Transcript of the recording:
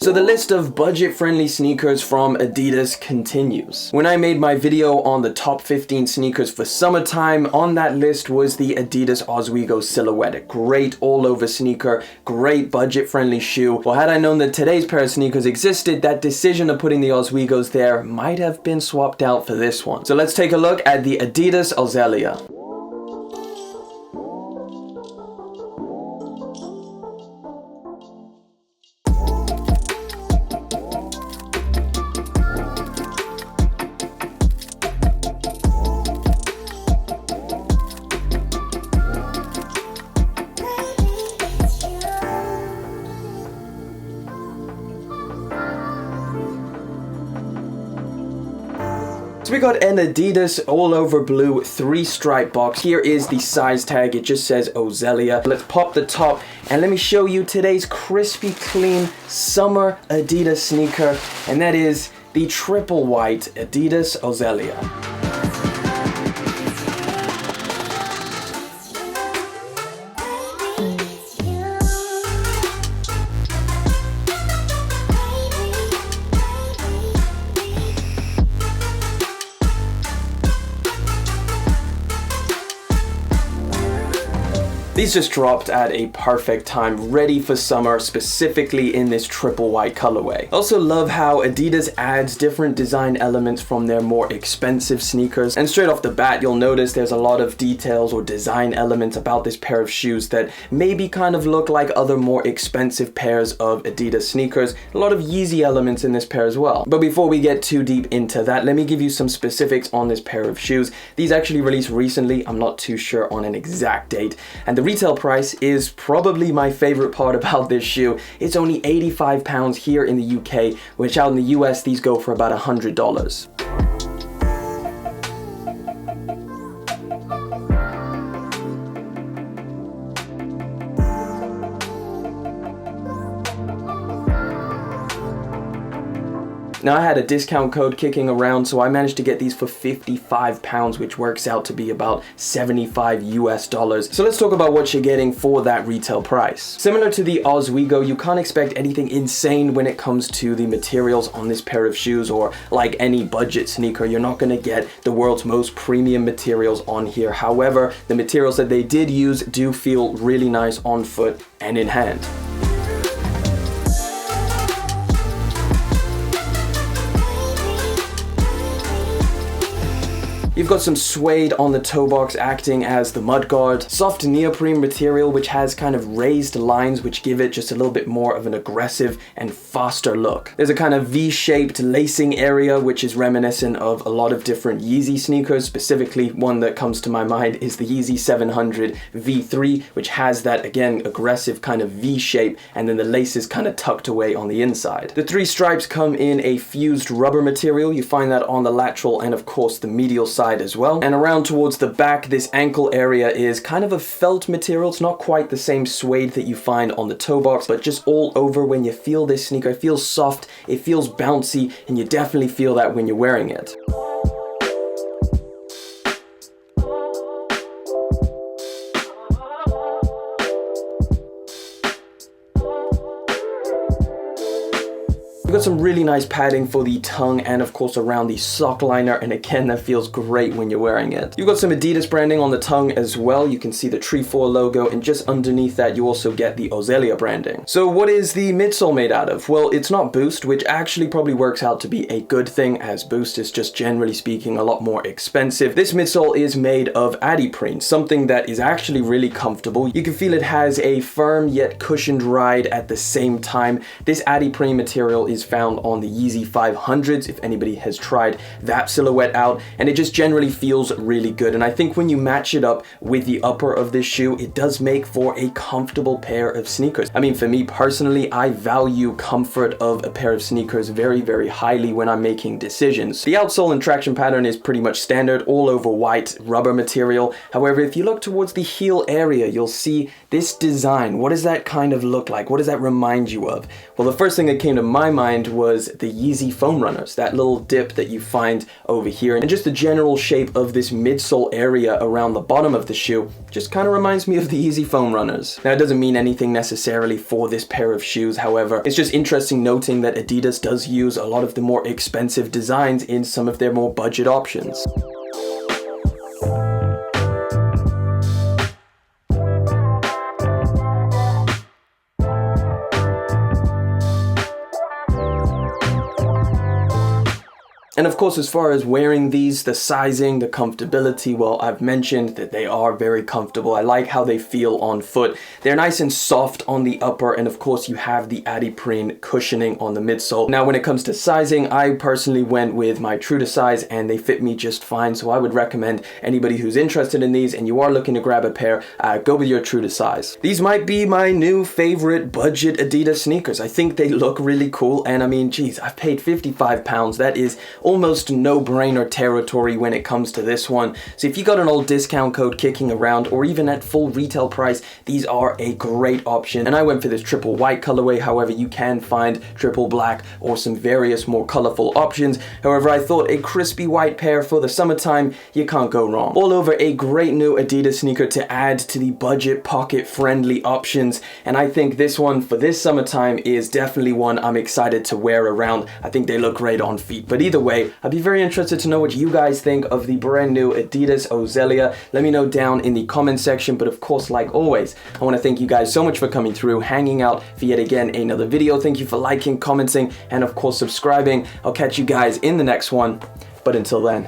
So the list of budget-friendly sneakers from Adidas continues. When I made my video on the top 15 sneakers for summertime, on that list was the Adidas Ozweego Silhouette. A great all-over sneaker, great budget-friendly shoe. Well, had I known that today's pair of sneakers existed, that decision of putting the Ozweegos there might have been swapped out for this one. So let's take a look at the Adidas Ozzelia. So we got an Adidas all over blue 3-stripe box. Here is the size tag. It just says Ozzelia. Let's pop the top and let me show you today's crispy clean summer Adidas sneaker, and that is the triple white Adidas Ozzelia. These just dropped at a perfect time, ready for summer, specifically in this triple white colorway. Also love how Adidas adds different design elements from their more expensive sneakers. And straight off the bat, you'll notice there's a lot of details or design elements about this pair of shoes that maybe kind of look like other more expensive pairs of Adidas sneakers. A lot of Yeezy elements in this pair as well. But before we get too deep into that, let me give you some specifics on this pair of shoes. These actually released recently. I'm not too sure on an exact date. And the retail price is probably my favorite part about this shoe. It's only £85 here in the UK, which out in the US these go for about $100. Now I had a discount code kicking around, so I managed to get these for £55, which works out to be about $75 US. So let's talk about what you're getting for that retail price. Similar to the Ozweego, you can't expect anything insane when it comes to the materials on this pair of shoes, or like any budget sneaker, you're not gonna get the world's most premium materials on here. However, the materials that they did use do feel really nice on foot and in hand. You've got some suede on the toe box acting as the mudguard, soft neoprene material which has kind of raised lines which give it just a little bit more of an aggressive and faster look. There's a kind of V-shaped lacing area which is reminiscent of a lot of different Yeezy sneakers. Specifically, one that comes to my mind is the Yeezy 700 V3, which has that, again, aggressive kind of V shape, and then the lace is kind of tucked away on the inside. The 3 stripes come in a fused rubber material. You find that on the lateral and of course the medial side as well. And around towards the back, this ankle area is kind of a felt material. It's not quite the same suede that you find on the toe box, but just all over when you feel this sneaker, it feels soft, it feels bouncy, and you definitely feel that when you're wearing it. We've got some really nice padding for the tongue and of course around the sock liner, and again that feels great when you're wearing it. You've got some Adidas branding on the tongue as well. You can see the Trefoil logo, and just underneath that you also get the Ozzelia branding. So what is the midsole made out of? Well, it's not Boost, which actually probably works out to be a good thing, as Boost is just generally speaking a lot more expensive. This midsole is made of Adiprene, something that is actually really comfortable. You can feel it has a firm yet cushioned ride at the same time. This Adiprene material is found on the Yeezy 500s, if anybody has tried that silhouette out, and it just generally feels really good. And I think when you match it up with the upper of this shoe, it does make for a comfortable pair of sneakers. I mean, for me personally, I value comfort of a pair of sneakers very, very highly when I'm making decisions. The outsole and traction pattern is pretty much standard, all over white rubber material. However, if you look towards the heel area, you'll see this design, what does that kind of look like? What does that remind you of? Well, the first thing that came to my mind was the Yeezy foam runners, that little dip that you find over here, and just the general shape of this midsole area around the bottom of the shoe just kind of reminds me of the Yeezy foam runners. Now, it doesn't mean anything necessarily for this pair of shoes, however, it's just interesting noting that Adidas does use a lot of the more expensive designs in some of their more budget options. And of course, as far as wearing these, the sizing, the comfortability, well, I've mentioned that they are very comfortable. I like how they feel on foot. They're nice and soft on the upper, and of course you have the Adiprene cushioning on the midsole. Now, when it comes to sizing, I personally went with my true to size and they fit me just fine. So I would recommend anybody who's interested in these and you are looking to grab a pair, go with your true to size. These might be my new favorite budget Adidas sneakers. I think they look really cool, and I mean, geez, I've paid £55. That is almost no-brainer territory when it comes to this one. So if you got an old discount code kicking around, or even at full retail price, these are a great option. And I went for this triple white colorway. However, you can find triple black or some various more colorful options. However, I thought a crispy white pair for the summertime, you can't go wrong. All over, a great new Adidas sneaker to add to the budget pocket-friendly options. And I think this one for this summertime is definitely one I'm excited to wear around. I think they look great on feet. But either way, I'd be very interested to know what you guys think of the brand new Adidas Ozelia. Let me know down in the comment section. But of course, like always, I want to thank you guys so much for coming through, hanging out for yet again another video. Thank you for liking, commenting, and of course subscribing. I'll catch you guys in the next one. But until then,